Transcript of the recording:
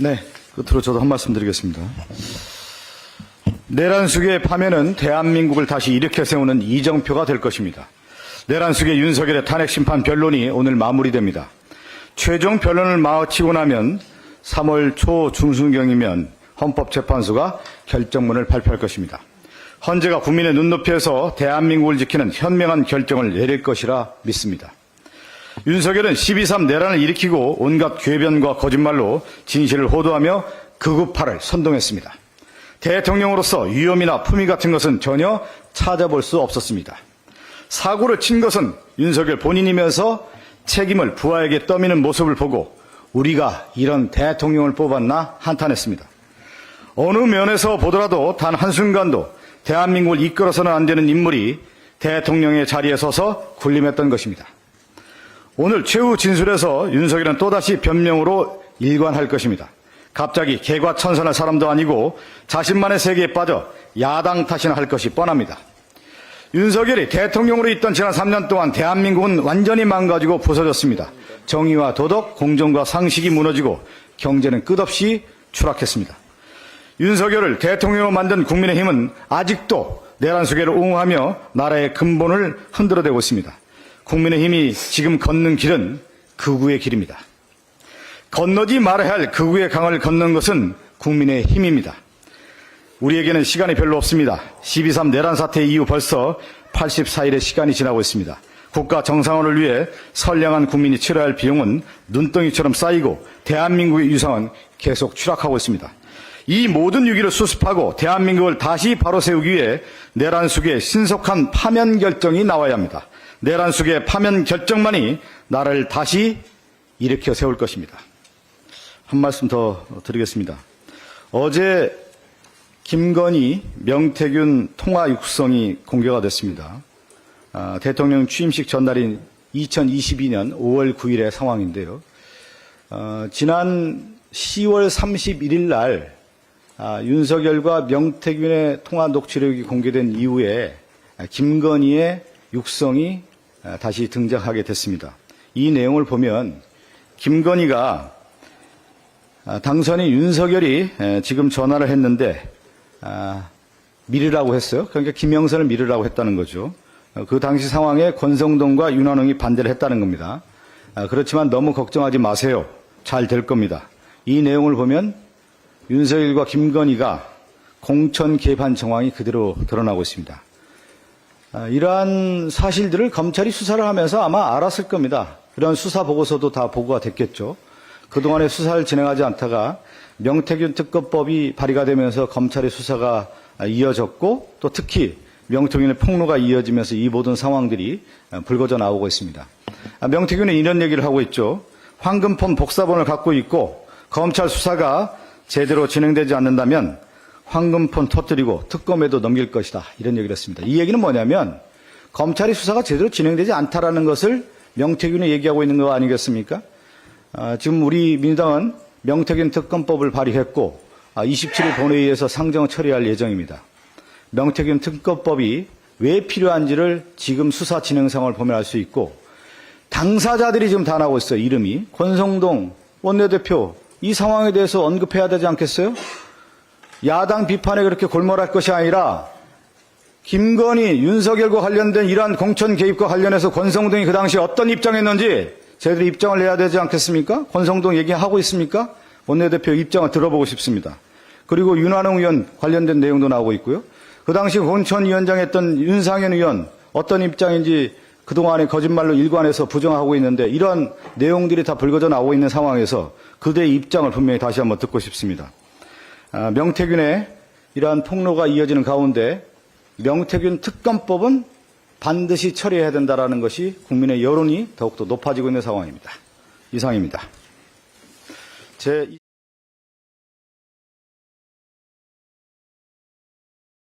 네, 끝으로 저도 한 말씀 드리겠습니다. 내란숙의 파면은 대한민국을 다시 일으켜 세우는 이정표가 될 것입니다. 내란숙의 윤석열의 탄핵심판 변론이 오늘 마무리됩니다. 최종 변론을 마치고 나면 3월 초 중순경이면 헌법재판소가 결정문을 발표할 것입니다. 헌재가 국민의 눈높이에서 대한민국을 지키는 현명한 결정을 내릴 것이라 믿습니다. 윤석열은 12.3 내란을 일으키고 온갖 궤변과 거짓말로 진실을 호도하며 극우파를 선동했습니다. 대통령으로서 위험이나 품위 같은 것은 전혀 찾아볼 수 없었습니다. 사고를 친 것은 윤석열 본인이면서 책임을 부하에게 떠미는 모습을 보고 우리가 이런 대통령을 뽑았나 한탄했습니다. 어느 면에서 보더라도 단 한순간도 대한민국을 이끌어서는 안 되는 인물이 대통령의 자리에 서서 군림했던 것입니다. 오늘 최후 진술에서 윤석열은 또다시 변명으로 일관할 것입니다. 갑자기 개과천선할 사람도 아니고 자신만의 세계에 빠져 야당 탓이나 할 것이 뻔합니다. 윤석열이 대통령으로 있던 지난 3년 동안 대한민국은 완전히 망가지고 부서졌습니다. 정의와 도덕, 공정과 상식이 무너지고 경제는 끝없이 추락했습니다. 윤석열을 대통령으로 만든 국민의힘은 아직도 내란 수계를 옹호하며 나라의 근본을 흔들어대고 있습니다. 국민의힘이 지금 걷는 길은 극우의 길입니다. 건너지 말아야 할 극우의 강을 걷는 것은 국민의힘입니다. 우리에게는 시간이 별로 없습니다. 12.3 내란 사태 이후 벌써 84일의 시간이 지나고 있습니다. 국가 정상화를 위해 선량한 국민이 치러야 할 비용은 눈덩이처럼 쌓이고 대한민국의 위상은 계속 추락하고 있습니다. 이 모든 위기를 수습하고 대한민국을 다시 바로 세우기 위해 내란 속에 신속한 파면 결정이 나와야 합니다. 내란 속의 파면 결정만이 나라를 다시 일으켜 세울 것입니다. 한 말씀 더 드리겠습니다. 어제 김건희, 명태균 통화 육성이 공개가 됐습니다. 대통령 취임식 전날인 2022년 5월 9일의 상황인데요. 지난 10월 31일 날 윤석열과 명태균의 통화 녹취록이 공개된 이후에 김건희의 육성이 다시 등장하게 됐습니다. 이 내용을 보면 김건희가 당선인 윤석열이 지금 전화를 했는데 미르라고 했어요. 그러니까 김영선을 미르라고 했다는 거죠. 그 당시 상황에 권성동과 윤한홍이 반대를 했다는 겁니다. 그렇지만 너무 걱정하지 마세요. 잘 될 겁니다. 이 내용을 보면 윤석열과 김건희가 공천 개입한 정황이 그대로 드러나고 있습니다. 이러한 사실들을 검찰이 수사를 하면서 아마 알았을 겁니다. 그런 수사 보고서도 다 보고가 됐겠죠. 그동안에 수사를 진행하지 않다가 명태균 특검법이 발의가 되면서 검찰의 수사가 이어졌고 또 특히 명태균의 폭로가 이어지면서 이 모든 상황들이 불거져 나오고 있습니다. 명태균은 이런 얘기를 하고 있죠. 황금폰 복사본을 갖고 있고 검찰 수사가 제대로 진행되지 않는다면 황금폰 터뜨리고 특검에도 넘길 것이다. 이런 얘기를 했습니다. 이 얘기는 뭐냐면 검찰이 수사가 제대로 진행되지 않다라는 것을 명태균이 얘기하고 있는 거 아니겠습니까? 지금 우리 민주당은 명태균 특검법을 발의했고 27일 본회의에서 상정 처리할 예정입니다. 명태균 특검법이 왜 필요한지를 지금 수사 진행 상황을 보면 알 수 있고 당사자들이 지금 다 나오고 있어요. 이름이. 권성동 원내대표 이 상황에 대해서 언급해야 되지 않겠어요? 야당 비판에 그렇게 골몰할 것이 아니라 김건희, 윤석열과 관련된 이러한 공천 개입과 관련해서 권성동이 그 당시에 어떤 입장했는지 저희들이 입장을 내야 되지 않겠습니까? 권성동 얘기하고 있습니까? 원내대표 입장을 들어보고 싶습니다. 그리고 윤한홍 의원 관련된 내용도 나오고 있고요. 그 당시 공천위원장 했던 윤상현 의원 어떤 입장인지 그동안에 거짓말로 일관해서 부정하고 있는데 이런 내용들이 다 불거져 나오고 있는 상황에서 그들의 입장을 분명히 다시 한번 듣고 싶습니다. 명태균의 이러한 폭로가 이어지는 가운데 명태균 특검법은 반드시 처리해야 된다는 것이 국민의 여론이 더욱더 높아지고 있는 상황입니다. 이상입니다.